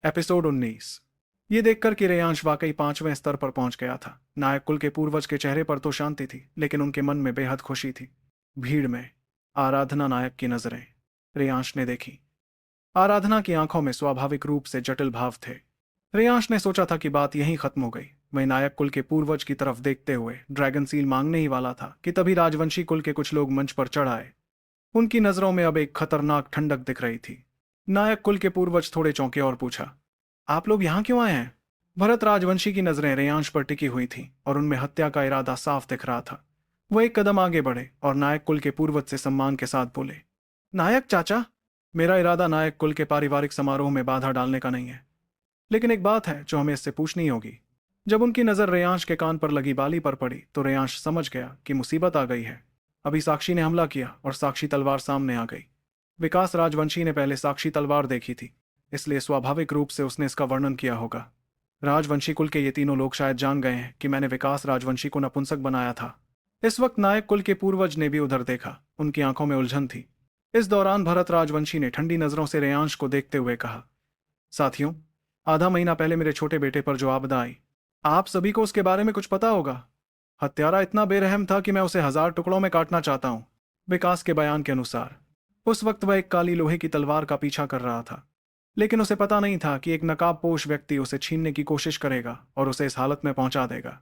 Episode 19। ये देखकर कि रेयांश वाकई 5वें स्तर पर पहुंच गया था। नायक कुल के पूर्वज के चेहरे पर तो शांति थी, लेकिन उनके मन में बेहद खुशी थी। भीड़ में आराधना नायक की नजरें रेयांश ने देखी। आराधना की आंखों में स्वाभाविक रूप से जटिल भाव थे। रेयांश ने सोचा था कि बात यहीं खत्म हो गई। वही नायक कुल के पूर्वज की तरफ देखते हुए ड्रैगन सील मांगने ही वाला था कि तभी राजवंशी कुल के कुछ लोग मंच पर चढ़ आए। उनकी नजरों में अब एक खतरनाक ठंडक दिख रही थी। नायक कुल के पूर्वज थोड़े चौंके और पूछा, आप लोग यहाँ क्यों आए हैं? भरत राजवंशी की नजरें रेयांश पर टिकी हुई थीं और उनमें हत्या का इरादा साफ दिख रहा था। वो एक कदम आगे बढ़े और नायक कुल के पूर्वज से सम्मान के साथ बोले, नायक चाचा, मेरा इरादा नायक कुल के पारिवारिक समारोह में बाधा डालने का नहीं है, लेकिन एक बात है जो हमें इससे पूछनी होगी। जब उनकी नजर रेयांश के कान पर लगी बाली पर पड़ी तो रेयांश समझ गया कि मुसीबत आ गई है। अभी साक्षी ने हमला किया और साक्षी तलवार सामने आ गई। विकास राजवंशी ने पहले साक्षी तलवार देखी थी, इसलिए स्वाभाविक रूप से उसने इसका वर्णन किया होगा। राजवंशी कुल के ये तीनों लोग शायद जान गए हैं कि मैंने विकास राजवंशी को नपुंसक बनाया था। इस वक्त नायक कुल के पूर्वज ने भी उधर देखा। उनकी आंखों में उलझन थी। इस दौरान भरत राजवंशी ने ठंडी नजरों से रेयांश को देखते हुए कहा, साथियों, आधा महीना पहले मेरे छोटे बेटे पर जो आपदा आई, आप सभी को उसके बारे में कुछ पता होगा। हत्यारा इतना बेरहम था कि मैं उसे 1000 टुकड़ों में काटना चाहता हूं। विकास के बयान के अनुसार उस वक्त वह एक काली लोहे की तलवार का पीछा कर रहा था, लेकिन उसे पता नहीं था कि एक नकाबपोश व्यक्ति उसे छीनने की कोशिश करेगा और उसे इस हालत में पहुंचा देगा।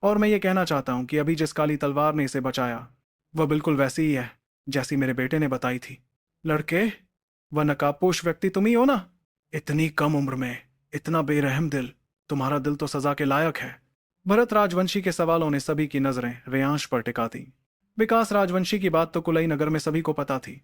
और मैं ये कहना चाहता हूं कि अभी जिस काली तलवार ने इसे बचाया, वह बिल्कुल वैसी ही है जैसी मेरे बेटे ने बताई थी। लड़के, वह नकाबपोश व्यक्ति तुम ही हो ना? इतनी कम उम्र में इतना बेरहम दिल, तुम्हारा दिल तो सजा के लायक है। भरत राजवंशी के सवालों ने सभी की नजरें रेयांश पर टिका दी। विकास राजवंशी की बात तो कुलई नगर में सभी को पता थी,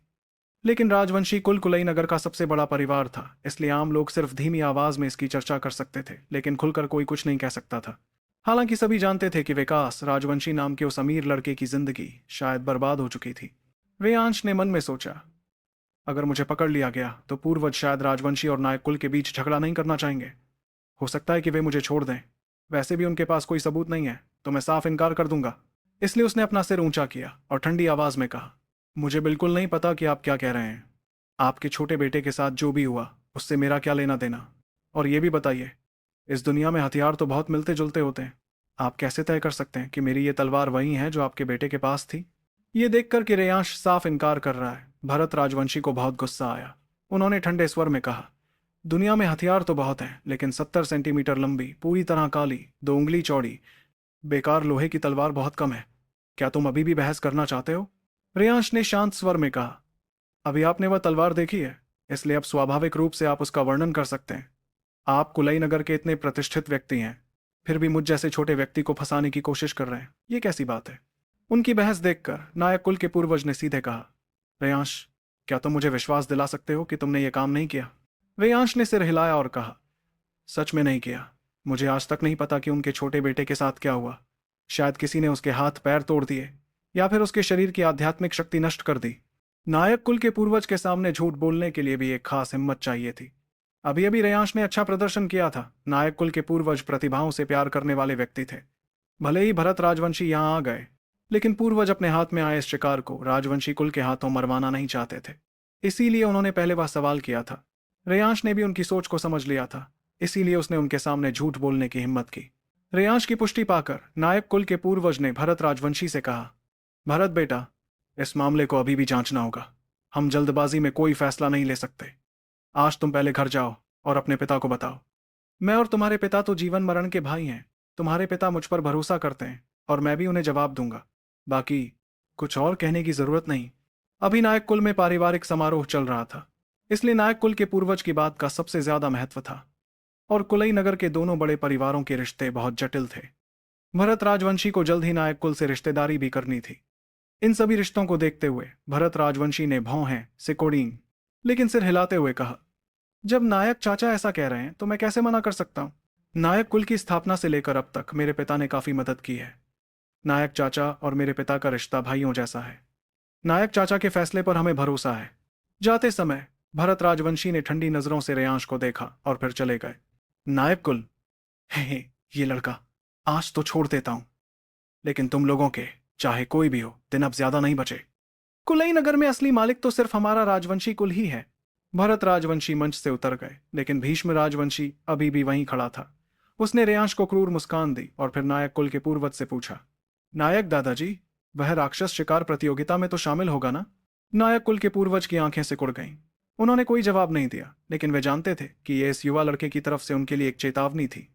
लेकिन राजवंशी कुल कुलई नगर का सबसे बड़ा परिवार था, इसलिए आम लोग सिर्फ धीमी आवाज में इसकी चर्चा कर सकते थे, लेकिन खुलकर कोई कुछ नहीं कह सकता था। हालांकि सभी जानते थे कि विकास राजवंशी नाम के उस अमीर लड़के की जिंदगी शायद बर्बाद हो चुकी थी। रेयांश ने मन में सोचा, अगर मुझे पकड़ लिया गया तो पूर्वज शायद राजवंशी और नायक कुल के बीच झगड़ा नहीं करना चाहेंगे। हो सकता है कि वे मुझे छोड़ दें। वैसे भी उनके पास कोई सबूत नहीं है, तो मैं साफ इनकार कर दूंगा। इसलिए उसने अपना सिर ऊंचा किया और ठंडी आवाज में कहा, मुझे बिल्कुल नहीं पता कि आप क्या कह रहे हैं। आपके छोटे बेटे के साथ जो भी हुआ उससे मेरा क्या लेना देना। और ये भी बताइए, इस दुनिया में हथियार तो बहुत मिलते जुलते होते हैं। आप कैसे तय कर सकते हैं कि मेरी ये तलवार वही है जो आपके बेटे के पास थी? ये देखकर कि रेयांश साफ इनकार कर रहा है, भरत राजवंशी को बहुत गुस्सा आया। उन्होंने ठंडे स्वर में कहा, दुनिया में हथियार तो बहुत हैं, लेकिन 70 सेंटीमीटर लंबी, पूरी तरह काली, 2 उंगली चौड़ी, बेकार लोहे की तलवार बहुत कम है। क्या तुम अभी भी बहस करना चाहते हो? रेयांश ने शांत स्वर में कहा, अभी आपने वह तलवार देखी है, इसलिए अब स्वाभाविक रूप से आप उसका वर्णन कर सकते हैं। आप कुलई नगर के इतने प्रतिष्ठित व्यक्ति हैं, फिर भी मुझ जैसे छोटे व्यक्ति को फंसाने की कोशिश कर रहे हैं। ये कैसी बात है? उनकी बहस देखकर नायक कुल के पूर्वज ने सीधे कहा, रेयांश, क्या तुम मुझे विश्वास दिला सकते हो कि तुमने ये काम नहीं किया? रेयांश ने सिर हिलाया और कहा, सच में नहीं किया। मुझे आज तक नहीं पता कि उनके छोटे बेटे के साथ क्या हुआ। शायद किसी ने उसके हाथ पैर तोड़ दिए या फिर उसके शरीर की आध्यात्मिक शक्ति नष्ट कर दी। नायक कुल के पूर्वज के सामने झूठ बोलने के लिए भी एक खास हिम्मत चाहिए थी। अभी अभी रेयांश ने अच्छा प्रदर्शन किया था। नायक कुल के पूर्वज प्रतिभाओं से प्यार करने वाले व्यक्ति थे। भले ही भरत राजवंशी यहाँ आ गए, लेकिन पूर्वज अपने हाथ में आए इस शिकार को राजवंशी कुल के हाथों मरवाना नहीं चाहते थे। इसीलिए उन्होंने पहले वह सवाल किया था। रेयांश ने भी उनकी सोच को समझ लिया था, इसीलिए उसने उनके सामने झूठ बोलने की हिम्मत की। रेयांश की पुष्टि पाकर नायक कुल के पूर्वज ने भरत राजवंशी से कहा, भरत बेटा, इस मामले को अभी भी जांचना होगा। हम जल्दबाजी में कोई फैसला नहीं ले सकते। आज तुम पहले घर जाओ और अपने पिता को बताओ। मैं और तुम्हारे पिता तो जीवन मरण के भाई हैं। तुम्हारे पिता मुझ पर भरोसा करते हैं और मैं भी उन्हें जवाब दूंगा। बाकी कुछ और कहने की जरूरत नहीं। अभी नायक कुल में पारिवारिक समारोह चल रहा था, इसलिए नायक कुल के पूर्वज की बात का सबसे ज्यादा महत्व था। और कुलई नगर के दोनों बड़े परिवारों के रिश्ते बहुत जटिल थे। भरत राजवंशी को जल्द ही नायक कुल से रिश्तेदारी भी करनी थी। इन सभी रिश्तों को देखते हुए भरत राजवंशी ने भौं हैं सिकोड़ीं, लेकिन सिर हिलाते हुए कहा, जब नायक चाचा ऐसा कह रहे हैं तो मैं कैसे मना कर सकता हूं? नायक कुल की स्थापना से लेकर अब तक मेरे पिता ने काफी मदद की है। नायक चाचा और मेरे पिता का रिश्ता भाइयों जैसा है। नायक चाचा के फैसले पर हमें भरोसा है। जाते समय भरत राजवंशी ने ठंडी नजरों से रेयांश को देखा और फिर चले गए। नायक कुल, हे, ये लड़का, आज तो छोड़ देता हूं, लेकिन तुम लोगों के, चाहे कोई भी हो, दिन अब ज्यादा नहीं बचे। कुलई नगर में असली मालिक तो सिर्फ हमारा राजवंशी कुल ही है। भरत राजवंशी मंच से उतर गए, लेकिन भीष्म राजवंशी अभी भी वहीं खड़ा था। उसने रेयांश को क्रूर मुस्कान दी और फिर नायक कुल के पूर्वज से पूछा, नायक दादाजी, वह राक्षस शिकार प्रतियोगिता में तो शामिल होगा ना? नायक कुल के पूर्वज की आंखें सिकुड़ गईं। उन्होंने कोई जवाब नहीं दिया, लेकिन वे जानते थे कि यह इस युवा लड़के की तरफ से उनके लिए एक चेतावनी थी।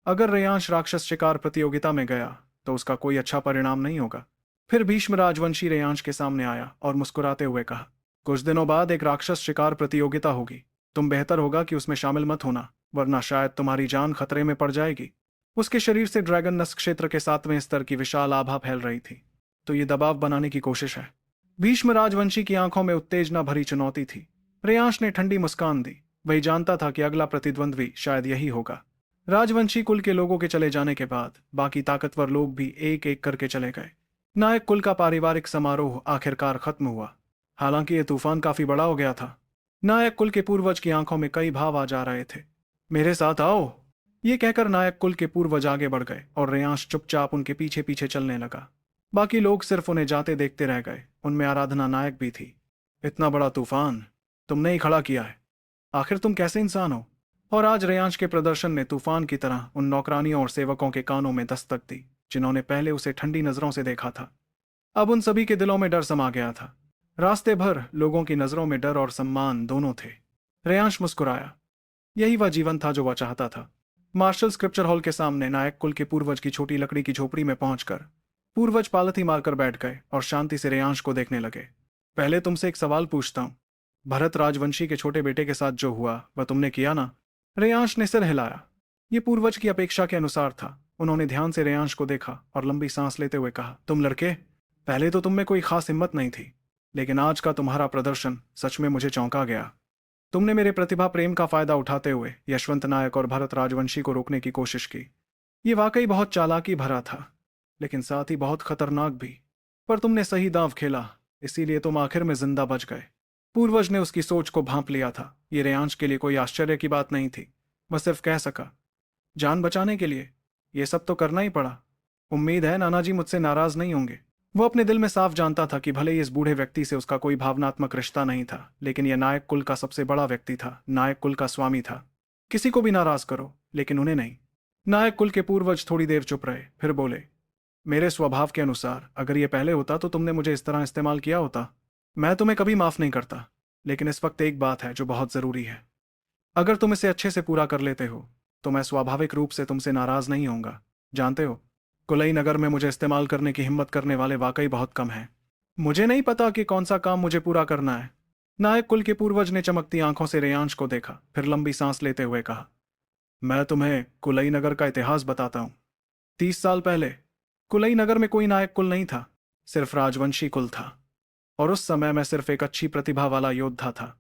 अगर रेयांश राक्षस शिकार प्रतियोगिता में गया तो उसका कोई अच्छा परिणाम नहीं होगा। फिर भीष्म राजवंशी रेयांश के सामने आया और मुस्कुराते हुए कहा, कुछ दिनों बाद एक राक्षस शिकार प्रतियोगिता होगी। तुम बेहतर होगा कि उसमें शामिल मत होना, वरना शायद तुम्हारी जान खतरे में पड़ जाएगी। उसके शरीर से ड्रैगन नस्क क्षेत्र के 7वें स्तर की विशाल आभा फैल रही थी। तो ये दबाव बनाने की कोशिश है। भीष्म राजवंशी की आंखों में उत्तेजना भरी चुनौती थी। रेयांश ने ठंडी मुस्कान दी। वही जानता था कि अगला प्रतिद्वंद्वी शायद यही होगा। राजवंशी कुल के लोगों के चले जाने के बाद बाकी ताकतवर लोग भी एक एक करके चले गए। नायक कुल का पारिवारिक समारोह आखिरकार खत्म हुआ। हालांकि यह तूफान काफी बड़ा हो गया था। नायक कुल के पूर्वज की आंखों में कई भाव आ जा रहे थे। मेरे साथ आओ, ये कहकर नायक कुल के पूर्वज आगे बढ़ गए और रेयांश चुपचाप उनके पीछे पीछे चलने लगा। बाकी लोग सिर्फ उन्हें जाते देखते रह गए। उनमें आराधना नायक भी थी। इतना बड़ा तूफान तुमने ही खड़ा किया है। आखिर तुम कैसे इंसान हो? और आज रेयांश के प्रदर्शन ने तूफान की तरह उन नौकरानियों और सेवकों के कानों में दस्तक दी जिन्होंने पहले उसे ठंडी नजरों से देखा था। अब उन सभी के दिलों में डर समा गया था। रास्ते भर लोगों की नजरों में डर और सम्मान दोनों थे। रेयांश मुस्कुराया। यही वह जीवन था जो वह चाहता था। मार्शल स्क्रिप्चर हॉल के सामने नायक कुल के पूर्वज की छोटी लकड़ी की झोपड़ी में पहुंचकर पूर्वज पालथी मारकर बैठ गए और शांति से रेयांश को देखने लगे। पहले तुमसे एक सवाल पूछता हूं। भरत राजवंशी के छोटे बेटे के साथ जो हुआ वह तुमने किया ना? रेयांश ने सिर हिलाया। ये पूर्वज की अपेक्षा के अनुसार था। उन्होंने ध्यान से रेयांश को देखा और लंबी सांस लेते हुए कहा, तुम लड़के, पहले तो तुम में कोई खास हिम्मत नहीं थी, लेकिन आज का तुम्हारा प्रदर्शन सच में मुझे चौंका गया। तुमने मेरे प्रतिभा प्रेम का फायदा उठाते हुए यशवंत नायक और भरत राजवंशी को रोकने की कोशिश की। ये वाकई बहुत चालाकी भरा था, लेकिन साथ ही बहुत खतरनाक भी। पर तुमने सही दांव खेला, इसीलिए तुम आखिर में जिंदा बच गए। पूर्वज ने उसकी सोच को भांप लिया था। ये रेयांश के लिए कोई आश्चर्य की बात नहीं थी। वह सिर्फ कह सका, जान बचाने के लिए ये सब तो करना ही पड़ा। उम्मीद है नानाजी मुझसे नाराज नहीं होंगे। वो अपने दिल में साफ जानता था कि भले ही इस बूढ़े व्यक्ति से उसका कोई भावनात्मक रिश्ता नहीं था, लेकिन यह नायक कुल का सबसे बड़ा व्यक्ति था, नायक कुल का स्वामी था। किसी को भी नाराज करो, लेकिन उन्हें नहीं। नायक कुल के पूर्वज थोड़ी देर चुप रहे, फिर बोले, मेरे स्वभाव के अनुसार अगर यह पहले होता तो तुमने मुझे इस तरह इस्तेमाल किया होता। मैं तुम्हें कभी माफ नहीं करता, लेकिन इस वक्त एक बात है जो बहुत जरूरी है। अगर तुम इसे अच्छे से पूरा कर लेते हो तो मैं स्वाभाविक रूप से तुमसे नाराज नहीं होऊंगा। जानते हो, कुलई नगर में मुझे इस्तेमाल करने की हिम्मत करने वाले वाकई बहुत कम हैं। मुझे नहीं पता कि कौन सा काम मुझे पूरा करना है। नायक कुल के पूर्वज ने चमकती आंखों से रेयांश को देखा, फिर लंबी सांस लेते हुए कहा, मैं तुम्हें कुलई नगर का इतिहास बताता हूं। 30 साल पहले कुलई नगर में कोई नायक कुल नहीं था, सिर्फ राजवंशी कुल था। और उस समय मैं सिर्फ एक अच्छी प्रतिभा वाला योद्धा था।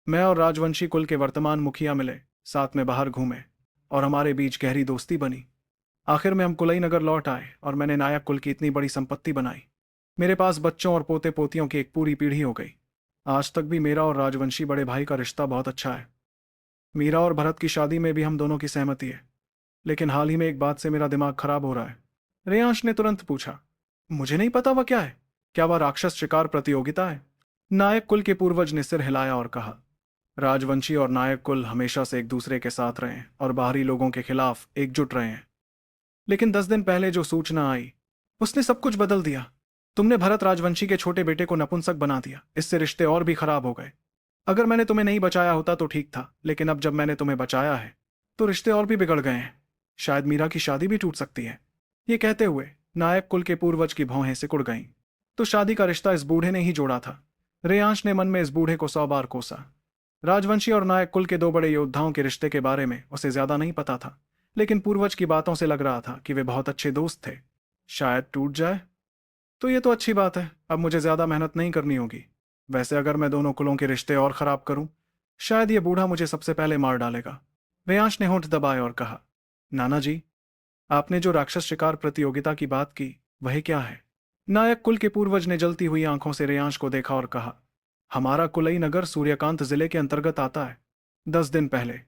मैं और राजवंशी कुल के वर्तमान मुखिया मिले, साथ में बाहर घूमे और हमारे बीच गहरी दोस्ती बनी। आखिर में हम कुलई नगर लौट आए और मैंने नायक कुल की इतनी बड़ी संपत्ति बनाई। मेरे पास बच्चों और पोते पोतियों की एक पूरी पीढ़ी हो गई। आज तक भी मेरा और राजवंशी बड़े भाई का रिश्ता बहुत अच्छा है। मीरा और भरत की शादी में भी हम दोनों की सहमति है। लेकिन हाल ही में एक बात से मेरा दिमाग खराब हो रहा है। रेयांश ने तुरंत पूछा, मुझे नहीं पता वह क्या है। क्या वह राक्षस शिकार प्रतियोगिता है? नायक कुल के पूर्वज ने सिर हिलाया और कहा, राजवंशी और नायक कुल हमेशा से एक दूसरे के साथ रहे और बाहरी लोगों के खिलाफ एकजुट रहे हैं। लेकिन 10 दिन पहले जो सूचना आई उसने सब कुछ बदल दिया। तुमने भरत राजवंशी के छोटे बेटे को नपुंसक बना दिया। इससे रिश्ते और भी खराब हो गए। अगर मैंने तुम्हें नहीं बचाया होता तो ठीक था, लेकिन अब जब मैंने तुम्हें बचाया है तो रिश्ते और भी बिगड़ गए हैं। शायद मीरा की शादी भी टूट सकती है। ये कहते हुए नायक कुल के पूर्वज की भौहें सिकुड़ गईं। तो शादी का रिश्ता इस बूढ़े ने ही जोड़ा था। रेयांश ने मन में इस बूढ़े को 100 बार कोसा। राजवंशी और नायक कुल के दो बड़े योद्धाओं के रिश्ते के बारे में उसे ज्यादा नहीं पता था, लेकिन पूर्वज की बातों से लग रहा था कि वे बहुत अच्छे दोस्त थे। शायद टूट जाए तो ये तो अच्छी बात है। अब मुझे ज्यादा मेहनत नहीं करनी होगी। वैसे अगर मैं दोनों कुलों के रिश्ते और खराब करूं, शायद ये बूढ़ा मुझे सबसे पहले मार डालेगा। रेयांश ने होंठ दबाए और कहा, नाना जी, आपने जो राक्षस शिकार प्रतियोगिता की बात की वही क्या है? नायक कुल के पूर्वज ने जलती हुई आंखों से रेयांश को देखा और कहा, हमारा कुलई नगर सूर्यकांत जिले के अंतर्गत आता है। 10 दिन पहले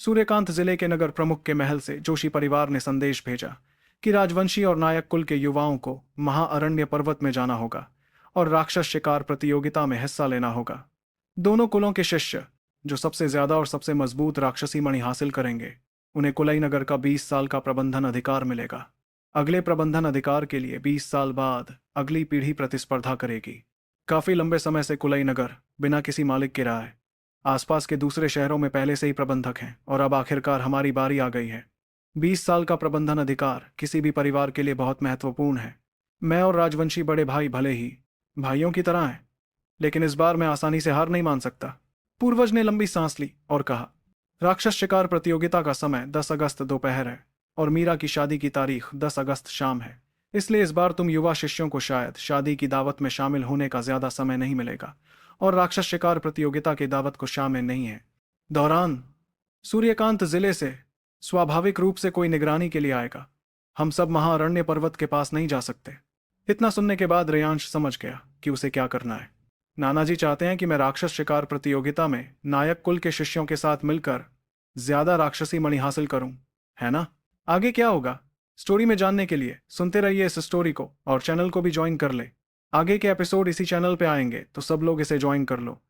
सूर्यकांत जिले के नगर प्रमुख के महल से जोशी परिवार ने संदेश भेजा कि राजवंशी और नायक कुल के युवाओं को महाअरण्य पर्वत में जाना होगा और राक्षस शिकार प्रतियोगिता में हिस्सा लेना होगा। दोनों कुलों के शिष्य जो सबसे ज्यादा और सबसे मजबूत राक्षसी मणि हासिल करेंगे उन्हें कुलई नगर का 20 साल का प्रबंधन अधिकार मिलेगा। अगले प्रबंधन अधिकार के लिए 20 साल बाद अगली पीढ़ी प्रतिस्पर्धा करेगी। काफी लंबे समय से कुलई नगर बिना किसी मालिक के रहा है। आसपास के दूसरे शहरों में पहले से ही प्रबंधक हैं और अब आखिरकार हमारी बारी आ गई है। 20 साल का प्रबंधन अधिकार किसी भी परिवार के लिए बहुत महत्वपूर्ण है। मैं और राजवंशी बड़े भाई भले ही भाइयों की तरह हैं, लेकिन इस बार मैं आसानी से हार नहीं मान सकता। पूर्वज ने लंबी सांस ली और कहा, राक्षस शिकार प्रतियोगिता का समय 10 अगस्त दोपहर है और मीरा की शादी की तारीख 10 अगस्त शाम है। इसलिए इस बार तुम युवा शिष्यों को शायद शादी की दावत में शामिल होने का ज्यादा समय नहीं मिलेगा और राक्षस शिकार प्रतियोगिता की दावत को शामिल नहीं है। दौरान सूर्यकांत जिले से स्वाभाविक रूप से कोई निगरानी के लिए आएगा। हम सब महाअरण्य पर्वत के पास नहीं जा सकते। इतना सुनने के बाद रेयांश समझ गया कि उसे क्या करना है। नानाजी चाहते हैं कि मैं राक्षस शिकार प्रतियोगिता में नायक कुल के शिष्यों के साथ मिलकर ज्यादा राक्षसी मणि हासिल करूं, है ना? आगे क्या होगा स्टोरी में जानने के लिए सुनते रहिए इस स्टोरी को और चैनल को भी ज्वाइन कर ले। आगे के एपिसोड इसी चैनल पे आएंगे तो सब लोग इसे ज्वाइन कर लो।